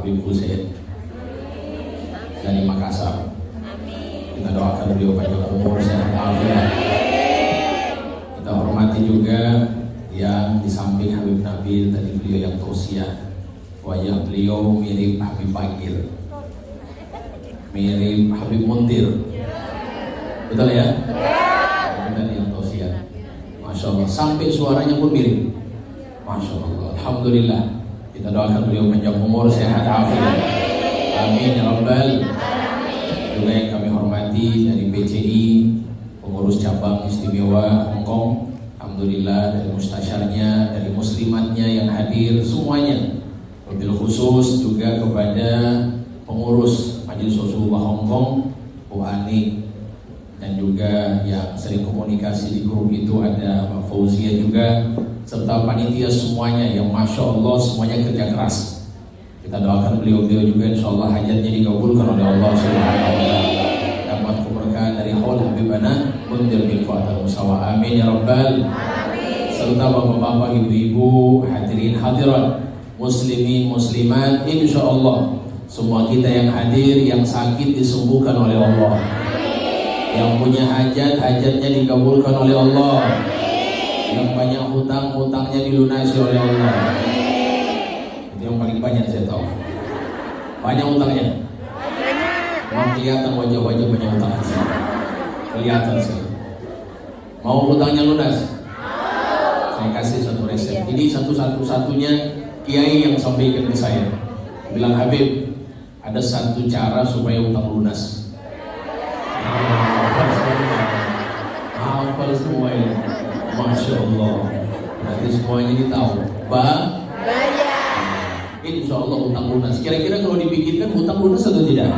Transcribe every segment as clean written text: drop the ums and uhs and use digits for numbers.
Habib Hussein dari Makassar. Kita doakan beliau panjang umur, sehat walafiat. Kita hormati juga yang di samping Habib Nabil tadi, beliau yang tausiah. Wajah beliau mirip Habib Bakir, mirip Habib Muntir. Betul ya? Kita yang tausiah. Masya Allah, sampai suaranya pun mirip. Masya Allah, alhamdulillah. Kita doakan beliau panjang umur, sehat walafiat. Amin ya rabbal. Juga yang kami hormati dari BCI, pengurus cabang istimewa Hongkong, alhamdulillah, dari mustasyarnya, dari muslimatnya yang hadir semuanya. Wabil khusus juga kepada pengurus Majelis Rasulullah Hongkong, Bu Ani, dan juga yang sering komunikasi di grup itu ada Mbak Fauzia juga, serta panitia semuanya yang Masya Allah semuanya kerja keras. Kita doakan beliau-beliau juga insya Allah hajatnya dikabulkan oleh Allah Subhanahu wa Ta'ala, dapat keberkahan dari haul Habibana Mundir bin Fuad al-Musawa. Amin ya rabbal. Serta bapak-bapak, ibu-ibu, hadirin hadirat, muslimin muslimat, insya Allah semua kita yang hadir, yang sakit disembuhkan oleh Allah, yang punya hajat, hajatnya dikabulkan oleh Allah, yang banyak hutang, hutangnya dilunasi oleh Allah. Itu yang paling banyak saya tahu. Banyak hutangnya. Memang kelihatan wajah-wajah banyak hutang. Kelihatan sih. Mau hutangnya lunas? Saya kasih satu resep. Ini satu-satunya kiai yang sampaikan ke saya. Bilang, Habib, ada satu cara supaya hutang lunas. Hafal semuanya. Masya Allah. Berarti semuanya ini tahu. Insya Allah hutang lunas. Kira-kira kalau dipikirkan hutang lunas atau tidak?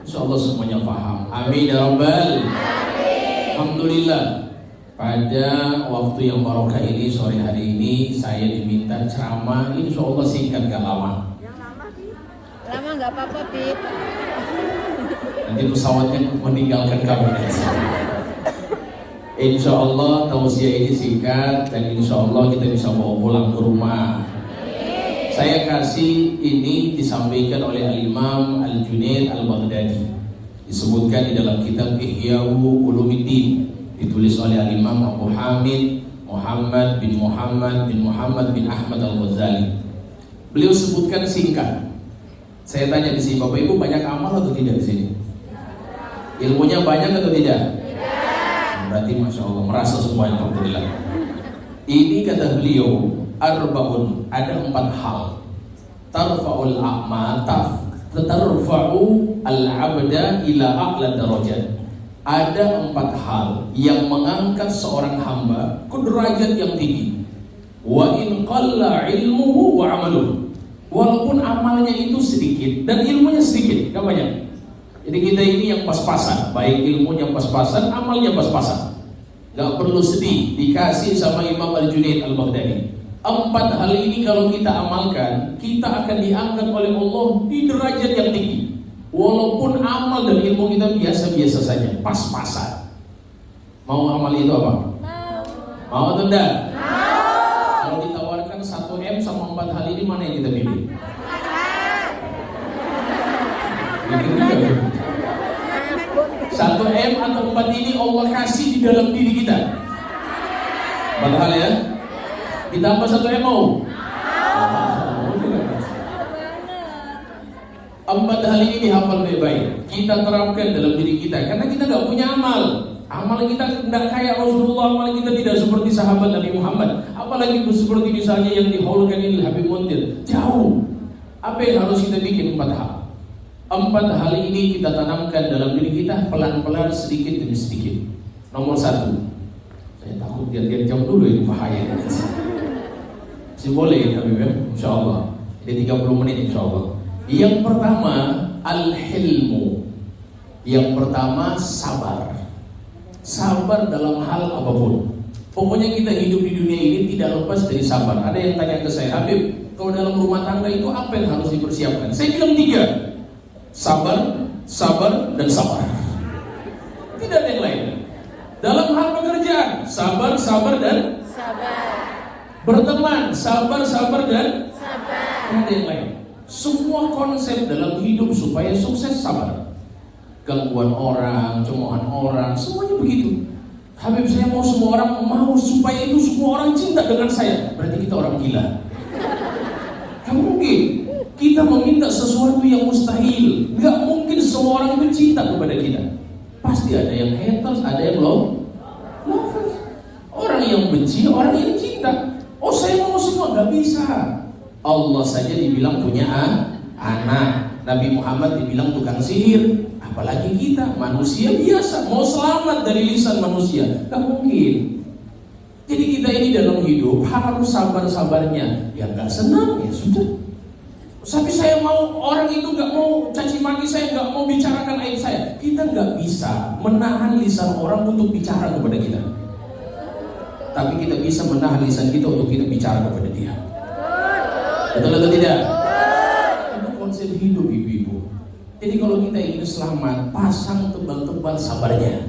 Insya Allah semuanya paham. Amin ya rabbal. Alhamdulillah. Pada waktu yang barokah ini, sore hari ini saya diminta ceramah. Insya Allah singkat, gak lama. Lama gak apa-apa, Pip. Nanti pesawatnya meninggalkan kami. Insya Allah tausiah ini singkat, dan insya Allah kita bisa bawa pulang ke rumah. Saya kasih ini disampaikan oleh Al-Imam Al-Junaid Al-Baghdadi. Disebutkan di dalam kitab Ihya'u Ulumuddin, ditulis oleh Al-Imam Abu Hamid Muhammad bin Muhammad bin Muhammad bin Ahmad Al-Ghazali. Beliau sebutkan singkat. Saya tanya di sini, Bapak Ibu banyak amal atau tidak di sini? Ilmunya banyak atau tidak? Berarti Masya Allah, merasa semua, alhamdulillah. Ini kata beliau, arba'un, ada 4 hal. Tarfa'ul a'ma, tarfa'u al-abda ila a'la darajat. Ada 4 hal yang mengangkat seorang hamba ke derajat yang tinggi. Wa in qalla ilmuhu wa amaluhu. Walaupun amalnya itu sedikit dan ilmunya sedikit, gak banyak. Jadi kita ini yang pas-pasan, baik ilmunya pas-pasan, amalnya pas-pasan. Gak perlu sedih, dikasih sama Imam Al-Junaid Al-Baghdadi. 4 hal ini kalau kita amalkan, kita akan diangkat oleh Allah di derajat yang tinggi. Walaupun amal dan ilmu kita biasa-biasa saja, pas-pasan. Mau amal itu apa? Mau atau enggak? Kalau ditawarkan 1M sama 4 hal ini, mana yang kita pilih? Mikir juga. 1M atau 4 ini Allah kasih di dalam diri kita. 4 hal ya. Ditambah 1M mau? 4 hal ini dihafal baik-baik. Kita terapkan dalam diri kita. Karena kita gak punya amal. Amal kita tidak kayak Rasulullah. Amal kita tidak seperti sahabat Nabi Muhammad. Apalagi seperti misalnya yang dihaulkan ini Habib Muntir. Jauh. Apa yang harus kita bikin? 4 hal. 4 hal ini kita tanamkan dalam diri kita pelan-pelan, sedikit demi sedikit. Nomor 1. Saya takut lihat jam dulu, ini bahaya. Masih boleh ya Habib ya? Insya Allah. Ini 30 menit insya Allah. Yang pertama, al-hilmu. Yang pertama, sabar. Sabar dalam hal apapun. Pokoknya kita hidup di dunia ini tidak lepas dari sabar. Ada yang tanya ke saya, Habib, kalau dalam rumah tangga itu apa yang harus dipersiapkan? Saya bilang 3. Sabar, sabar, dan sabar. Tidak ada yang lain. Dalam hal pekerjaan, sabar, sabar, dan sabar. Berteman, sabar, sabar, dan sabar. Nggak ada yang lain. Semua konsep dalam hidup supaya sukses sabar. Gangguan orang, cemoohan orang, semuanya begitu. Habib, saya mau semua orang mau supaya itu semua orang cinta dengan saya. Berarti kita orang gila. Gak mungkin. Kita meminta sesuatu yang mustahil. Gak mungkin semua orang itu cinta kepada kita. Pasti ada yang haters, ada yang lovers. Orang yang benci, orang yang cinta. Oh, saya mau semua, gak bisa. Allah saja dibilang punya anak. Nabi Muhammad dibilang tukang sihir. Apalagi kita, manusia biasa. Mau selamat dari lisan manusia, gak mungkin. Jadi kita ini dalam hidup harus sabar-sabarnya. Ya gak senang, ya sudah. Tapi saya mau orang itu gak mau caci maki saya, gak mau bicarakan aib saya. Kita gak bisa menahan lisan orang untuk bicara kepada kita. Tapi kita bisa menahan lisan kita untuk kita bicara kepada dia. Betul atau tidak? Itu konsep hidup ibu-ibu. Jadi kalau kita ingin selamat, pasang tebal-tebal sabarnya.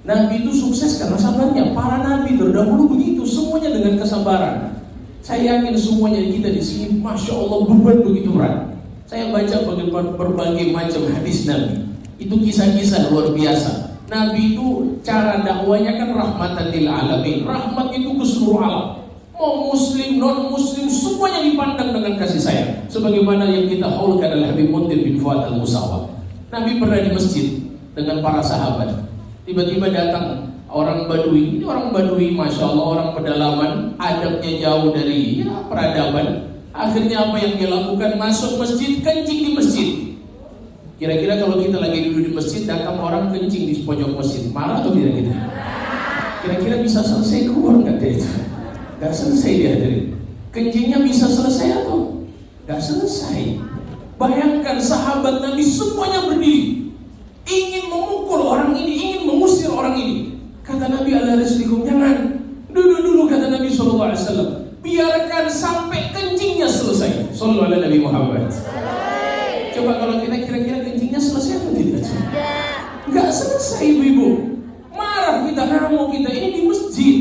Nabi itu sukses karena sabarnya. Para nabi terdahulu begitu, semuanya dengan kesabaran. Saya yakin semuanya kita di sini, masya Allah, beban begitu berat. Saya baca berbagai macam hadis Nabi. Itu kisah-kisah luar biasa. Nabi itu cara dakwanya kan rahmatan lil alamin. Rahmat itu ke seluruh alam. Mau muslim, non muslim, semuanya dipandang dengan kasih sayang. Sebagaimana yang kita haulkan adalah Habib Mundir bin Fuad al-Musawa. Nabi pernah di masjid dengan para sahabat. Tiba-tiba datang orang Badui. Ini orang Badui, masya Allah, orang pedalaman, adabnya jauh dari peradaban. Akhirnya apa yang dia lakukan? Masuk masjid, kencing di masjid. Kira-kira kalau kita lagi duduk di masjid, datang orang kencing di pojok masjid, marah atau tidak kita? Kira-kira bisa selesai keluar nggak deh itu? Gak selesai dihadirin. Kencingnya bisa selesai atau gak selesai? Bayangkan sahabat Nabi semuanya berdiri, ingin memukul orang ini, ingin mengusir orang ini. Kata Nabi, ala rislikum, jangan, duduk dulu, kata Nabi SAW. Biarkan sampai kencingnya selesai. Sallallahu ala Nabi Muhammad. Coba kalau kita kira-kira kencingnya selesai atau tidak? Gak selesai ibu-ibu. Marah kita, ngamuk kita, ini di masjid.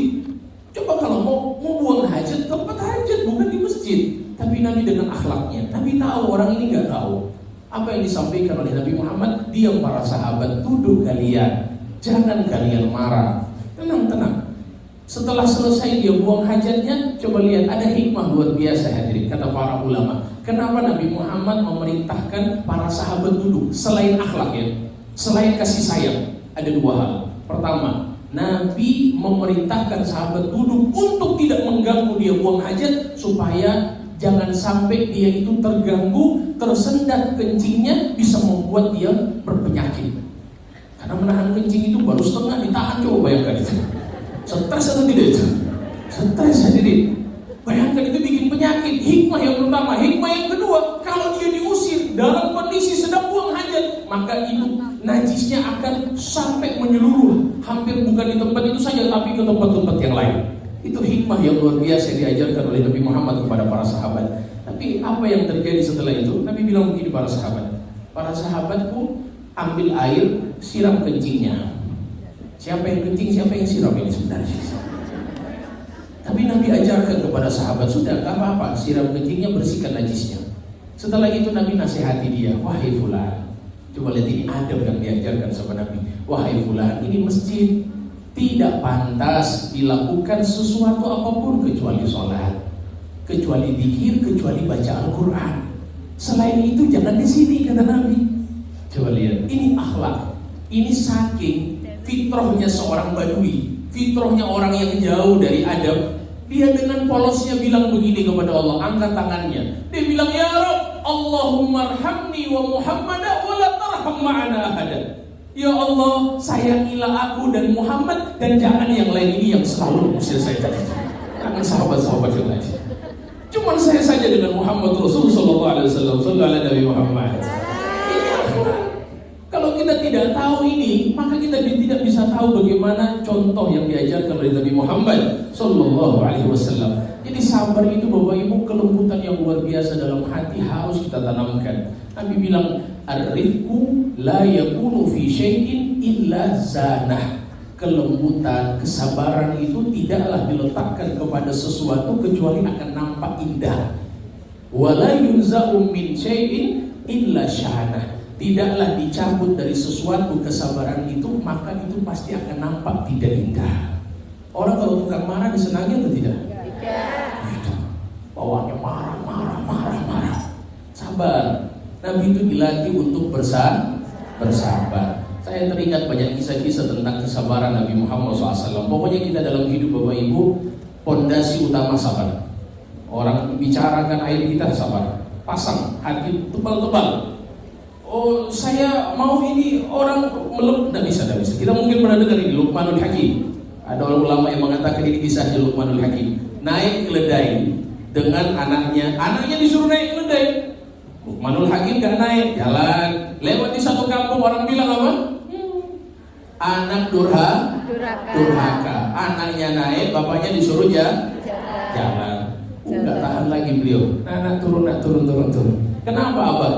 Coba kalau mau buang hajat, tempat hajat bukan di masjid. Tapi Nabi dengan akhlaknya, Nabi tahu orang ini gak tahu. Apa yang disampaikan oleh Nabi Muhammad, diam para sahabat, duduk kalian, jangan kalian marah, tenang-tenang. Setelah selesai dia buang hajatnya, coba lihat, ada hikmah luar biasa hadirin, kata para ulama. Kenapa Nabi Muhammad memerintahkan para sahabat duduk? Selain akhlak ya, selain kasih sayang, ada dua hal. Pertama, Nabi memerintahkan sahabat duduk untuk tidak mengganggu dia buang hajat, supaya jangan sampai dia itu terganggu, tersendat kencingnya, bisa membuat dia berpenyakit. Karena menahan kencing itu baru setengah ditahan, coba bayangkan itu. Stres atau tidak itu? Stres hadirin. Bayangkan itu bikin penyakit. Hikmah yang pertama. Hikmah yang kedua, kalau dia diusir dalam kondisi sedang buang hajat, maka itu najisnya akan sampai menyeluruh, hampir bukan di tempat itu saja, tapi ke tempat-tempat yang lain. Itu hikmah yang luar biasa yang diajarkan oleh Nabi Muhammad kepada para sahabat. Tapi apa yang terjadi setelah itu? Nabi bilang begini para sahabat, para sahabatku, ambil air, siram kencingnya. Siapa yang kencing, siapa yang siram ini sebenarnya? Tapi Nabi ajarkan kepada sahabat, sudah gak apa-apa, siram kencingnya, bersihkan najisnya. Setelah itu Nabi nasihati dia, wahai fulan, coba lihat ini adab yang diajarkan sama Nabi. Wahai fulan, ini masjid, tidak pantas dilakukan sesuatu apapun kecuali sholat, kecuali zikir, kecuali baca Al-Quran. Selain itu jangan di sini, kata Nabi. Coba lihat, ini akhlak, ini saking fitrahnya seorang badui, fitrahnya orang yang jauh dari adab. Dia dengan polosnya bilang begini kepada Allah, angkat tangannya. Dia bilang, ya Rabb, Allahumma arhamni wa Muhammadan wa la tarham ma'ana ahadan. Ya Allah, sayangilah aku dan Muhammad, dan jangan yang lain ini yang selalu mengusir saya tadi. Jangan sahabat-sahabat yang lain. Cuman saya saja dengan Muhammad Rasulullah SAW. Sallallahu alaihi Nabi Muhammad. Ini akhlak. Kalau kita tidak tahu ini, maka kita tidak bisa tahu bagaimana contoh yang diajarkan oleh Nabi Muhammad Sallallahu Alaihi Wasallam. Jadi sabar itu Bapak Ibu, kelembutan yang luar biasa dalam hati harus kita tanamkan. Nabi bilang, ar-rifqu la yakunu fi syai'in illa zanah. Kelembutan, kesabaran itu tidaklah diletakkan kepada sesuatu kecuali akan nampak indah. Wala yunza'u min syai'in illa sya'nah. Tidaklah dicabut dari sesuatu kesabaran itu, maka itu pasti akan nampak tidak indah. Orang kalau tukang marah disenangi atau tidak? Tidak. Bawaannya marah. Sabar. Nabi itu dilatih untuk bersabar. Saya teringat banyak kisah-kisah tentang kesabaran Nabi Muhammad SAW. Pokoknya kita dalam hidup Bapak Ibu, pondasi utama sabar. Orang bicarakan air kita sabar. Pasang hati tebal-tebal. Oh, saya mau ini orang tidak bisa. Kita mungkin pernah dengar ini Luqmanul Hakim. Ada orang ulama yang mengatakan ini kisahnya Luqmanul Hakim. Naik keledai dengan anaknya disuruh naik keledai. Luqmanul Hakim gak naik, jalan. Lewat di satu kampung, orang bilang apa? Anak durhaka. Anaknya naik, bapaknya disuruh jalan. Gak tahan lagi beliau. Nak turun. Kenapa abah?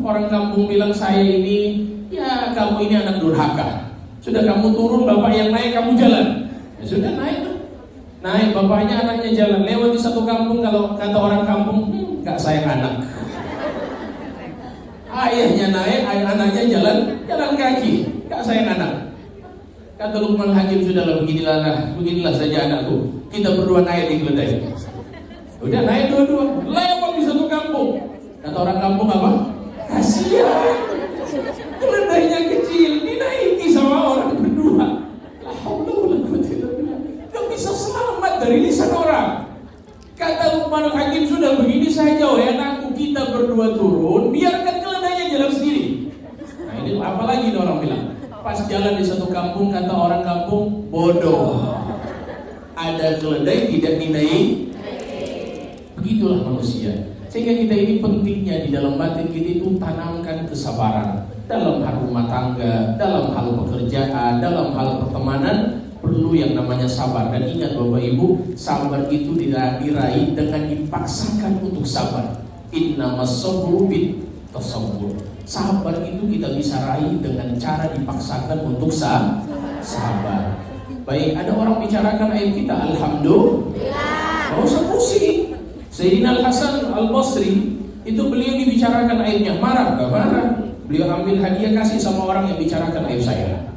Orang kampung bilang saya ini, ya kamu ini anak durhaka. Sudah kamu turun, bapak yang naik, kamu jalan. Ya sudah naik. Naik, bapaknya anaknya jalan. Lewat di satu kampung, kalau kata orang kampung, gak sayang anak. Ayahnya naik, anaknya jalan kaki, gak sayang anak. Kata Luqman Hakim, sudahlah beginilah saja anakku. Kita berdua naik di keledai. Udah naik dua-dua, lewat di satu kampung. Kata orang kampung apa? Kasihan, keledainya kecil, dinaiki sama orang berdua. La haula wala quwwata illa billah. Gak bisa selamat dari lisan orang. Kata Luqman Hakim, sudah begini saja ya anakku, kita berdua turun, biarkan keledainya jalan sendiri. Nah ini apalagi orang bilang. Pas jalan di satu kampung, kata orang kampung, bodoh. Ada keledai tidak dinaik. Begitulah manusia. Sehingga kita ini pentingnya di dalam batin kita itu tanamkan kesabaran. Dalam hal rumah tangga, dalam hal pekerjaan, dalam hal pertemanan, perlu yang namanya sabar. Dan ingat Bapak Ibu, sabar itu tidak diraih dengan dipaksakan untuk sabar. Innamas sabru bit tasabbur. Sabar itu kita bisa raih dengan cara dipaksakan untuk sabar. Baik, ada orang bicarakan ayat kita, alhamdulillah. Gak usah pusing. Sayyidina Al-Hasan Al-Basri itu beliau dibicarakan aibnya, marah, gak marah. Beliau ambil hadiah kasih sama orang yang bicarakan aib saya.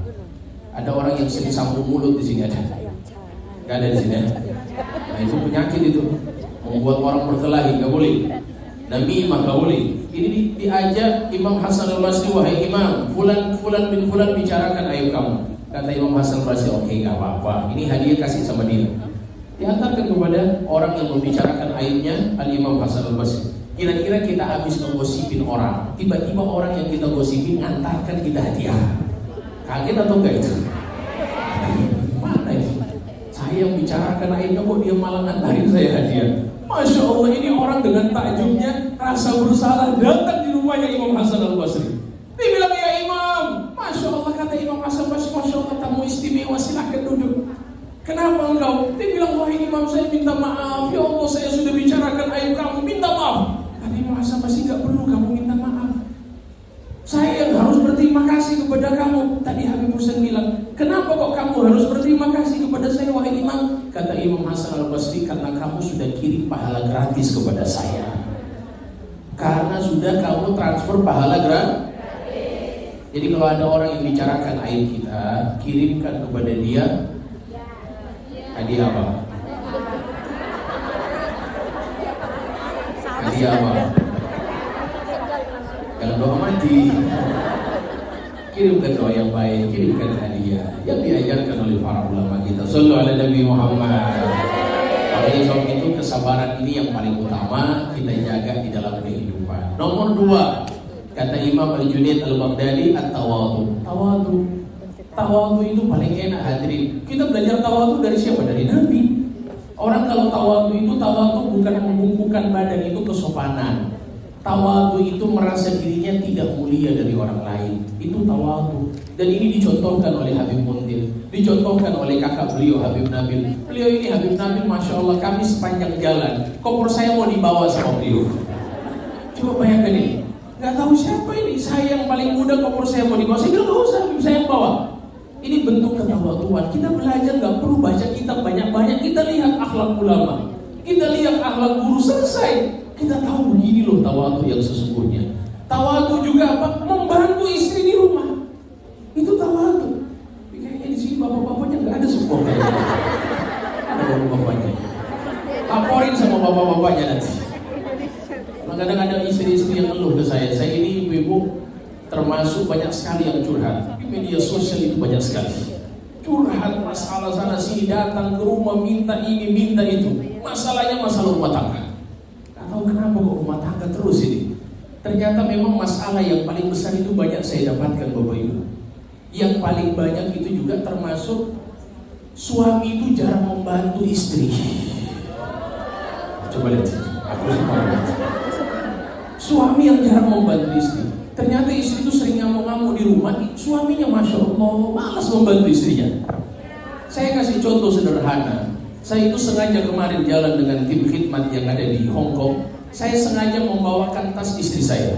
Ada orang yang sering sambung mulut di sini ada? Gak ada di sini. Nah itu penyakit itu, membuat orang berkelahi, gak boleh. Namimah gak boleh. Ini diajak Imam Hasan Al-Basri, wahai Imam, fulan bin fulan bicarakan aib kamu. Kata Imam Hasan Al-Basri, oke, gak apa-apa. Ini hadiah kasih sama dia. Diantarkan kepada orang yang membicarakan aibnya Al-Imam Hasan Al-Basri. Kira-kira kita habis menggosipin orang, tiba-tiba orang yang kita gosipin ngantarkan kita hadiah. Kaget atau enggak itu? Mana itu? Saya yang bicarakan aibnya kok dia malah ngantarin saya hadiah. Masya Allah, ini orang dengan takjubnya rasa bersalah datang di rumahnya Imam Hasan Al-Basri. Dia bilang, ya Imam, Masya Allah, kata Imam Hasan Al-Basri, Masya Allah, tamu istimewa, silahkan duduk. Kenapa engkau? Dia bilang, wahai Imam, saya minta maaf. Ya Allah, saya sudah bicarakan aib kamu, minta maaf. Kata Imam Hasan Al-Basri, gak perlu kamu minta maaf. Saya yang harus berterima kasih kepada kamu. Tadi Habib Husain bilang, kenapa kok kamu harus berterima kasih kepada saya, wahai Imam? Kata Imam Hasan Al-Basri, karena kamu sudah kirim pahala gratis kepada saya. Karena sudah kamu transfer pahala gratis. Jadi kalau ada orang yang bicarakan aib kita, kirimkan kepada dia hadiah apa? Hadiah apa? Kalau doa mati, kirimkan doa yang baik, kirimkan hadiah yang diajarkan oleh para ulama kita. Sallallahu alaihi Nabi Muhammad. Oleh sebab itu kesabaran ini yang paling utama kita jaga di dalam kehidupan. Nomor 2, kata Imam Al-Junaid Al-Baghdadi, at-tawadhu. Tawadhu itu paling enak hadirin. Kita belajar tawadhu dari siapa? Dari Nabi. Orang kalau tawadhu itu bukan membungkukkan badan, itu kesopanan. Tawadhu itu merasa dirinya tidak mulia dari orang lain. Itu tawadhu. Dan ini dicontohkan oleh Habib Mundir, dicontohkan oleh kakak beliau Habib Nabil. Beliau ini Habib Nabil, Masya Allah, kami sepanjang jalan koper saya mau dibawa sama beliau. Coba bayangkan ini, gak tahu siapa ini, saya yang paling muda koper saya mau dibawa. Saya bilang gak usah, Habib, saya yang bawa. Ini bentuk ketawaduan. Kita belajar gak perlu baca kitab banyak-banyak. Kita lihat akhlak ulama, kita lihat akhlak guru, selesai. Kita tahu begini loh tawadu yang sesungguhnya. Tawadu juga apa? Membantu istri di rumah. Itu tawadu. Kayaknya di sini bapak-bapaknya nggak ada semua kayaknya. Ada bapak-bapaknya. Laporin sama bapak-bapaknya nanti. Kadang ada istri-istri yang ngeluh ke saya ini ibu-ibu termasuk banyak sekali yang curhat. Di media sosial itu banyak sekali. Curhat masalah sana sini, datang ke rumah minta ini minta itu. Masalahnya masalah rumah tangga. Gak tahu kenapa kok rumah tangga terus ini. Ternyata memang masalah yang paling besar itu banyak saya dapatkan Bapak Ibu. Yang paling banyak itu juga termasuk suami itu jarang membantu istri. Coba lihat, aku semua lihat. Suami yang jarang membantu istri. Ternyata istri itu sering ngamuk-ngamuk di rumah. Suaminya Masya Allah malas membantu istrinya. Saya kasih contoh sederhana. Saya itu sengaja kemarin jalan dengan tim khidmat yang ada di Hong Kong. Saya sengaja membawakan tas istri saya.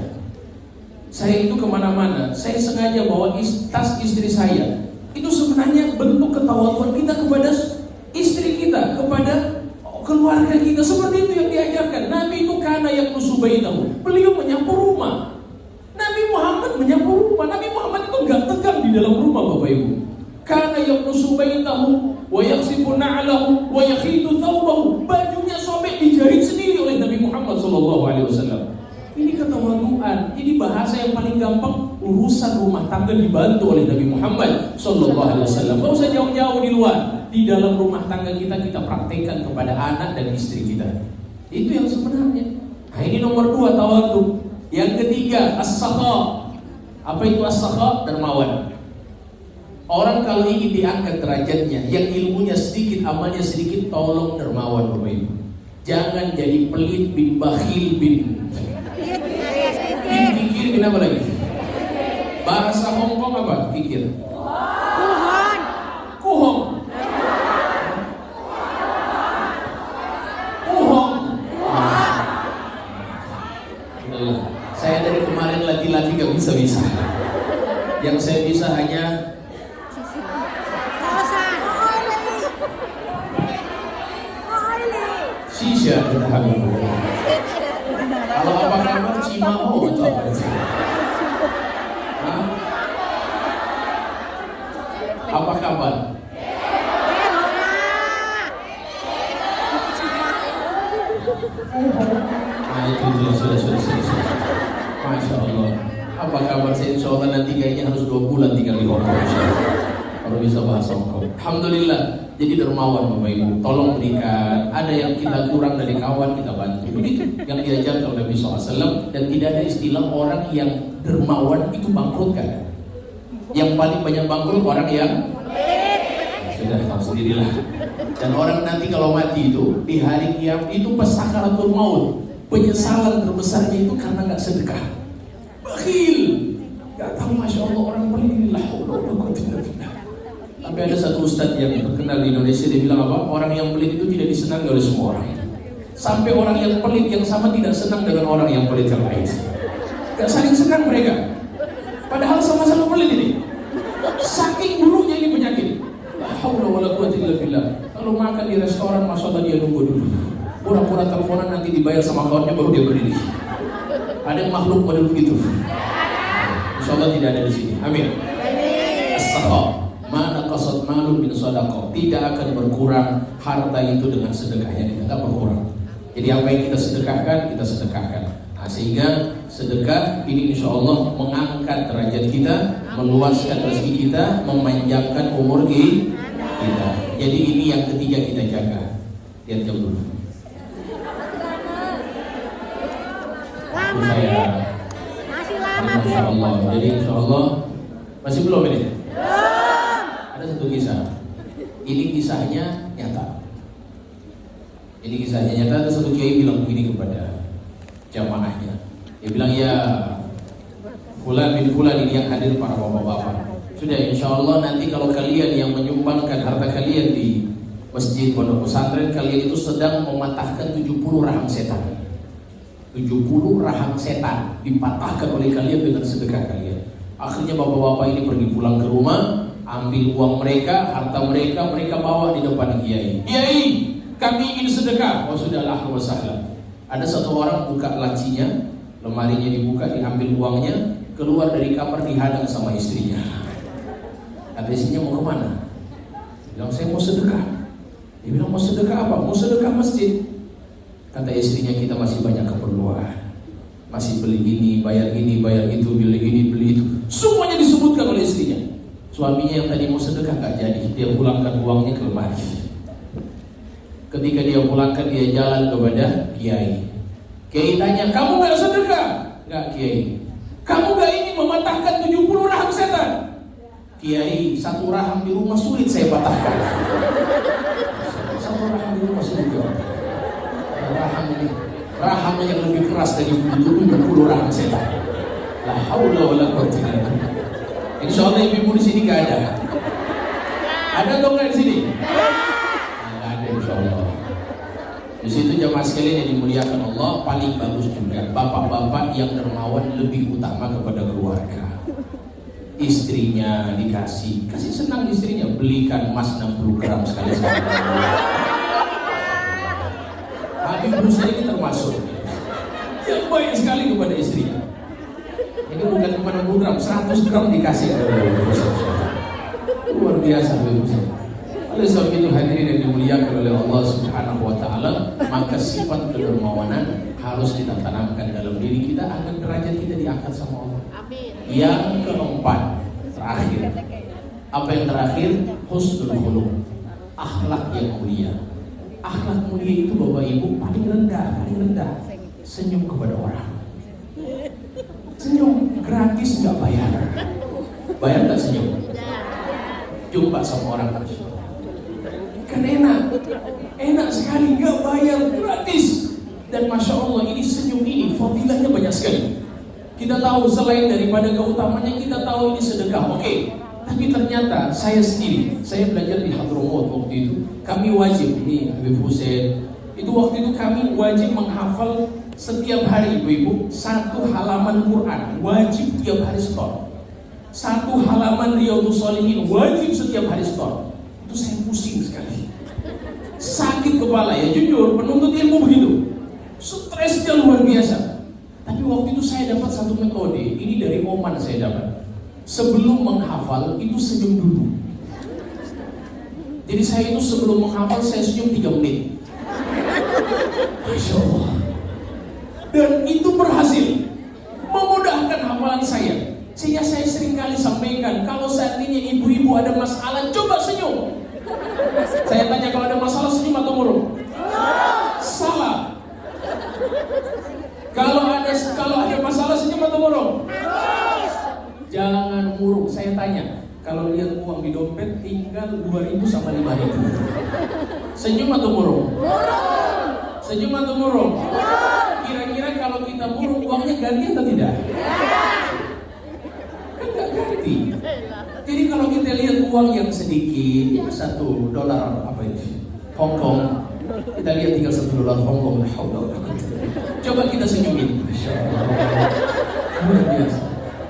Saya itu kemana-mana, saya sengaja bawa tas istri saya. Itu sebenarnya bentuk ketawaduan kita kepada istri kita, kepada keluarga kita. Seperti itu yang diajarkan. Nabi itu karena yang nusubaitahu, beliau menyapu rumah. Nabi Muhammad menyapu rumah. Nabi Muhammad itu enggak tegang di dalam rumah Bapak Ibu. Karena yang nusubaitahu wa yaksifu na'lahu wa yakhitu thawbahu. Bajunya sobek dijahit sendiri oleh Nabi Muhammad SAW. Ini ketawaduan. Ini bahasa yang paling gampang. Urusan rumah tangga dibantu oleh Nabi Muhammad SAW. Gak usah jauh-jauh di luar. Di dalam rumah tangga kita praktekkan kepada anak dan istri kita. Itu yang sebenarnya. Nah, ini nomor 2 tawadu. Yang ketiga as-sakha. Apa itu as-sakha? Dermawan. Orang kalau ingin diangkat derajatnya, yang ilmunya sedikit, amalnya sedikit, tolong dermawan Bapak Ibu. Jangan jadi pelit bin bakhil bin kikir bin apa lagi? Bahasa Hong Kong apa? Kikir. Kuhong. Kuhong. Saya dari kemarin laki-laki gak bisa-bisa. Yang saya bisa hanya Shisha. Kalau apa kabar Cimao itu apa itu? Apa kabar? Nah itu sudah. Masya Allah. Apa kabar saya? Insya Allah nanti kayaknya harus 2 bulan tinggal di Hong Kong. Kalau bisa bahasa Hong Kong. Alhamdulillah. Jadi dermawan Bapak Ibu. Tolong berikan. Ada yang kita kurang dari kawan kita bantu. Begitu yang diajarkan oleh Nabi SAW. Dan tidak ada istilah orang yang dermawan itu bangkrut kan? Yang paling banyak bangkrut orang yang sudah tahu sendirilah. Dan orang nanti kalau mati itu di hari kiamat itu pas sakaratul maut, penyesalan terbesarnya itu karena nggak sedekah. Bakhil. Nggak tahu Masya Allah orang paling inilah. Tapi ada satu ustadz yang terkenal di Indonesia, dia bilang apa? Orang yang pelit itu tidak disenangi oleh semua orang. Sampai orang yang pelit yang sama tidak senang dengan orang yang pelit yang lain. Gak saling senang mereka. Padahal sama-sama pelit ini. Saking buruknya ini penyakit. La haula wala quwwata illa billah. Kalau makan di restoran, Masya Allah dia nunggu dulu. Pura-pura teleponan nanti dibayar sama kawannya baru dia berdiri. Ada yang makhluk model begitu. Insya Allah tidak ada di sini. Amin. As-sakha. Mana qasad malun bin sadaqah, tidak akan berkurang harta itu dengan sedekahnya, tidak berkurang. Jadi apa yang kita sedekahkan, kita sedekahkan. Nah, sehingga sedekah ini insya Allah mengangkat derajat kita, meluaskan rezeki kita, memanjangkan umur kita. Jadi ini yang ketiga kita jaga. Lihat jam dulu. Masih lama Masya Allah. Jadi insya Allah masih belum ini. Ada satu kisah. Ini kisahnya nyata. Ini kisahnya nyata. Ada satu kiai bilang begini kepada jamaahnya. Dia bilang, ya fulan bin fulan ini yang hadir para bapak-bapak. Sudah insya Allah nanti kalau kalian yang menyumbangkan harta kalian di masjid pondok pesantren, kalian itu sedang mematahkan 70 rahang setan. 70 rahang setan dipatahkan oleh kalian dengan sedekah kalian. Akhirnya bapak-bapak ini pergi pulang ke rumah, ambil uang mereka, harta mereka, mereka bawa di depan kiai. Kiai, kami ingin sedekah. Oh sudahlah, wassalam. Ada satu orang buka lacinya, lemarinya dibuka, diambil uangnya, keluar dari kamar dihadang sama istrinya. Kata istrinya, mau kemana? Dia bilang, saya mau sedekah. Dia bilang, mau sedekah apa? Mau sedekah masjid. Kata istrinya, kita masih banyak keperluan, masih beli ini, bayar itu, beli ini, beli itu. Semuanya disebutkan oleh istrinya. Suaminya yang tadi mau sedekah gak jadi, dia pulangkan uangnya ke lemari. Ketika dia pulangkan, dia jalan kepada kiai. Kiai tanya, kamu gak sedekah? Gak kiai. Kamu gak ingin mematahkan 70 rahang setan? Kiai, satu rahang di rumah sulit saya patahkan. Satu rahang di rumah sulit ya. Rahang yang lebih keras dari 70 rahang setan. La haula wala quwwata illa billah. Insyaallah ibu di sini gak ada. Ada atau enggak di sini? Nggak ada, insyaallah. Di situ jamaah sekalian yang dimuliakan Allah, paling bagus juga bapak-bapak yang dermawan lebih utama kepada keluarga. Istrinya kasih senang istrinya, belikan emas 60 gram sekali-sekali. Habib Musa ini termasuk yang baik sekali kepada istrinya. Ini bukan kepada 60 gram, 100 gram dikasih oleh Musa. Luar biasa Habib Musa. Oleh sebab itu hadirin yang dimuliakan oleh Allah Subhanahu wa taala, maka sifat kedermawanan harus kita tanamkan dalam diri kita agar derajat kita diangkat sama Allah. Amin. Yang keempat, terakhir. Apa yang terakhir? Husnul khuluq. Akhlak yang mulia. Akhlak mulia itu Bapak Ibu paling rendah. Senyum kepada orang. Senyum gratis, nggak bayar. Bayar nggak senyum? Jumpa sama orang kan enak sekali, nggak bayar, gratis. Dan masya Allah, ini senyum ini fadilahnya banyak sekali. Kita tahu selain daripada keutamanya, kita tahu ini sedekah, oke. Tapi ternyata saya sendiri, saya belajar di Hadramaut waktu itu, kami wajib, ini Habib Hussein, itu waktu itu kami wajib menghafal setiap hari ibu-ibu 1 halaman Quran, wajib tiap hari setor. 1 halaman Riyadhus Shalihin, wajib setiap hari setor. Itu saya pusing sekali, sakit kepala ya, jujur, penuntut ilmu begitu, stresnya luar biasa. Tapi waktu itu saya dapat satu metode, ini dari Oman saya dapat. Sebelum menghafal itu senyum dulu. Jadi saya itu sebelum menghafal saya senyum 3 menit. Masya Allah. Dan itu berhasil memudahkan hafalan saya. Sehingga saya sering kali sampaikan, kalau seandainya ibu-ibu ada masalah, coba senyum. Saya tanya, kalau ada masalah senyum atau murung? Salah. Kalau ada masalah senyum atau murung? Jangan murung. Saya tanya, kalau lihat uang di dompet tinggal 2.000 sama 5.000, senyum atau murung? Senyum atau murung? Kira-kira kalau kita murung, uangnya ganti atau tidak? Ganti. Jadi kalau kita lihat uang yang sedikit, $1 apa ini? Hongkong, kita lihat tinggal $1 Hongkong. Coba kita senyumin. Masya Allah. Luar biasa.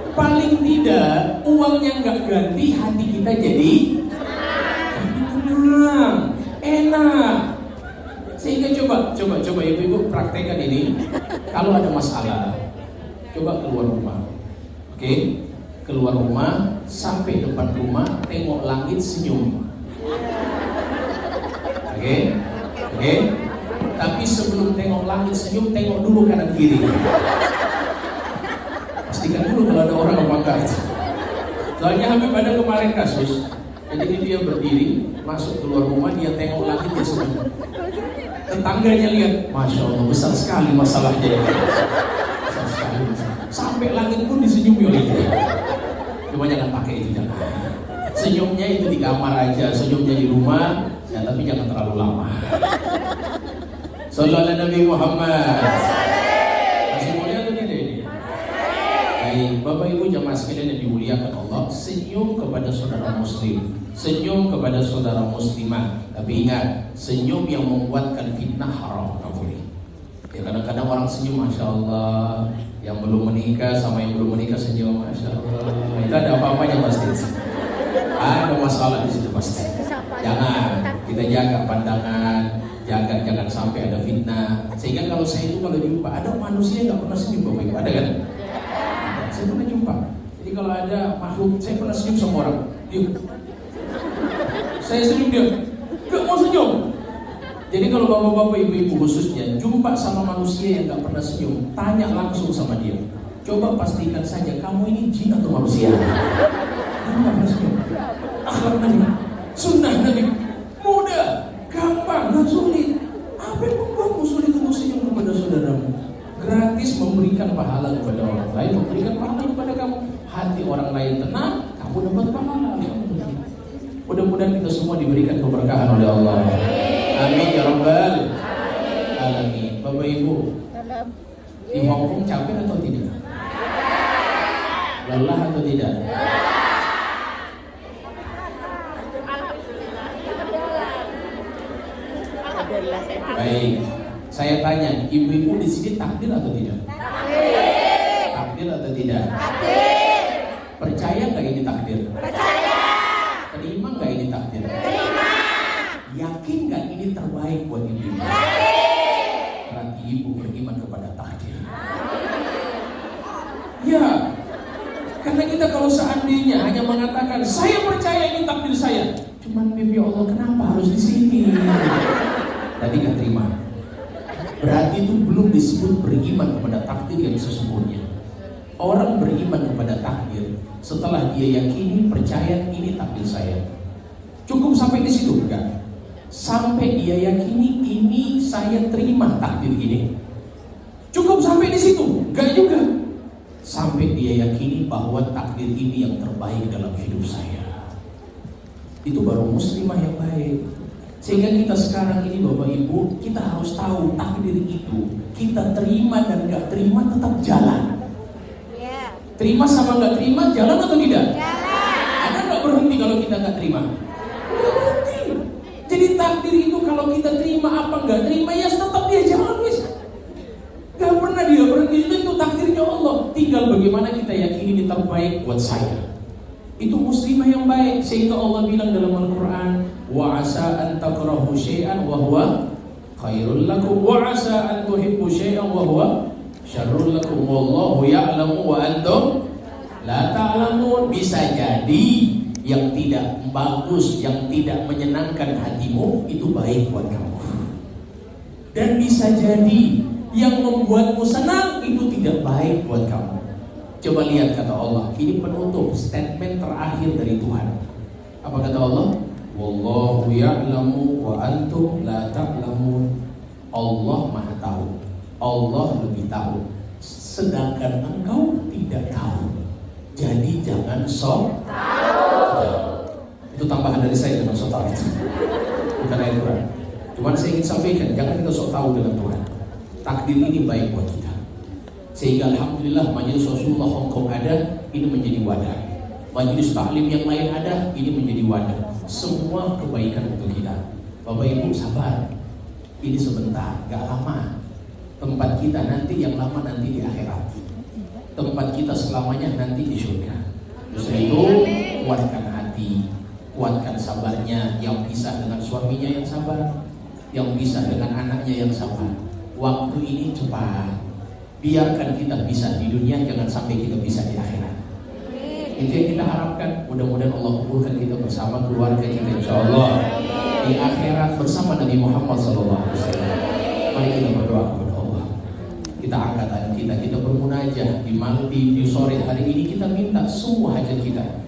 Paling tidak uangnya nggak ganti, hati kita jadi tenang, enak. Sehingga coba ibu-ibu praktekkan ini. Kalau ada masalah, coba keluar rumah. Oke? Keluar rumah, sampai depan rumah, tengok langit, senyum. Oke? Tapi sebelum tengok langit senyum, tengok dulu kanan kiri. Pastikan dulu kalau ada orang apa enggak. Soalnya Habib ada kemarin kasus. Jadi dia berdiri, masuk keluar rumah, dia tengok langit, dia senyum. Tetangganya lihat, Masya Allah, besar sekali masalahnya. Besar sekali masalah. Sampai langit pun disenyumi oleh dia. Cuma jangan pakai itu, jangan. Senyumnya itu di kamar aja, senyumnya di rumah, ya, tapi jangan terlalu lama. Sallallahu alaihi Nabi Muhammad. Masih mulia atau tidak ini? Baik, Bapak Ibu jamaah sekalian yang dimuliakan Allah, senyum kepada saudara muslim, senyum kepada saudara muslimah. Tapi ingat, senyum yang membuatkan fitnah haram, tak boleh. Ya kadang-kadang orang senyum, Masya Allah, yang belum menikah sama yang belum menikah senyum, Masya Allah. Itu ada apa-apanya pasti. Ada masalah di situ pasti. Jangan, kita jaga pandangan, jangan sampai ada fitnah. Sehingga kalau saya itu kalau jumpa ada manusia nggak pernah senyum Bapak Ibu, ada kan? Saya pernah jumpa. Jadi kalau ada makhluk, saya pernah senyum sama orang, diam. Saya senyum dia, nggak mau senyum. Jadi kalau bapak-bapak, ibu-ibu khususnya jumpa sama manusia yang nggak pernah senyum, tanya langsung sama dia. Coba pastikan saja kamu ini jin atau manusia. Kamu nggak pernah senyum. Akhlak Nabi, sunnah Nabi, mudah, gampang, nggak sulit. Apa yang membuatmu sulit untuk senyum kepada saudaramu? Gratis memberikan pahala kepada orang lain, memberikan pahala kepada kamu. Hati orang lain tenang, kamu dapat pahala. Alhamdulillah. Mudah-mudahan kita semua diberikan keberkahan oleh Allah. Amin ya rabbal alamin. Bapak Ibu, di Hongkong capek atau tidak? Lelah atau tidak? Baik, saya tanya, ibu-ibu di sini takdir atau tidak? Takdir atau tidak? Percaya nggak ini takdir? Percaya. Terima nggak ini takdir? Terima. Yakin nggak ini terbaik buat ibu? Berarti ibu beriman kepada takdir. Ya, karena kita kalau seandainya hanya mengatakan saya percaya ini takdir saya, cuman mimpi Allah kenapa harus di sini? Tadi nggak terima. Berarti itu belum disebut beriman kepada takdir yang sesungguhnya. Orang beriman kepada takdir setelah dia yakini, percaya ini takdir saya. Cukup sampai di situ enggak? Sampai dia yakini ini saya terima takdir ini. Cukup sampai di situ? Enggak juga. Sampai dia yakini bahwa takdir ini yang terbaik dalam hidup saya. Itu baru muslimah yang baik. Sehingga kita sekarang ini Bapak Ibu, kita harus tahu takdir itu kita terima dan enggak terima tetap jalan. Terima sama nggak terima, jalan atau tidak? Jalan. Ada nggak berhenti kalau kita nggak terima? Nggak berhenti. Jadi takdir itu kalau kita terima apa nggak terima, ya tetap dia jalan wis. Nggak pernah dia berhenti, itu takdirnya Allah. Tinggal bagaimana kita yakini ini terbaik buat saya. Itu muslimah yang baik. Sehingga Allah bilang dalam Al-Quran, wa asa an takrahu syai'an wa huwa khairul lakum wa asa an tuhibbu syai'an wa huwa syarrul lakum wallahu ya'lamu wa antum la ta'lamun. Bisa jadi yang tidak bagus, yang tidak menyenangkan hatimu itu baik buat kamu. Dan bisa jadi yang membuatmu senang itu tidak baik buat kamu. Coba lihat kata Allah, ini penutup statement terakhir dari Tuhan. Apa kata Allah? Wallahu ya'lamu wa antum la ta'lamun. Allah Maha tahu. Allah lebih tahu, sedangkan engkau tidak tahu. Jadi jangan sok tahu. Itu tambahan dari saya dengan sok tahu itu. Bukan ayat Quran. Cuman saya ingin sampaikan, jangan kita sok tahu dengan Tuhan. Takdir ini baik buat kita. Sehingga alhamdulillah majelis Rasulullah Hongkong ada, ini menjadi wadah. Majelis taklim yang lain ada, ini menjadi wadah. Semua kebaikan untuk kita. Bapak Ibu sabar. Ini sebentar, gak lama. Tempat kita nanti yang lama nanti di akhirat. Tempat kita selamanya nanti di surga. Justru itu kuatkan hati, kuatkan sabarnya. Yang pisah dengan suaminya yang sabar, yang pisah dengan anaknya yang sabar. Waktu ini cepat. Biarkan kita bisa di dunia, jangan sampai kita bisa di akhirat. Itu yang kita harapkan. Mudah-mudahan Allah kumpulkan kita bersama keluarga kita insyaallah di akhirat bersama Nabi Muhammad SAW. Mari kita berdoa kepada Allah. Kita angkat tangan kita bermunajah di sore hari ini, kita minta semua hajat kita.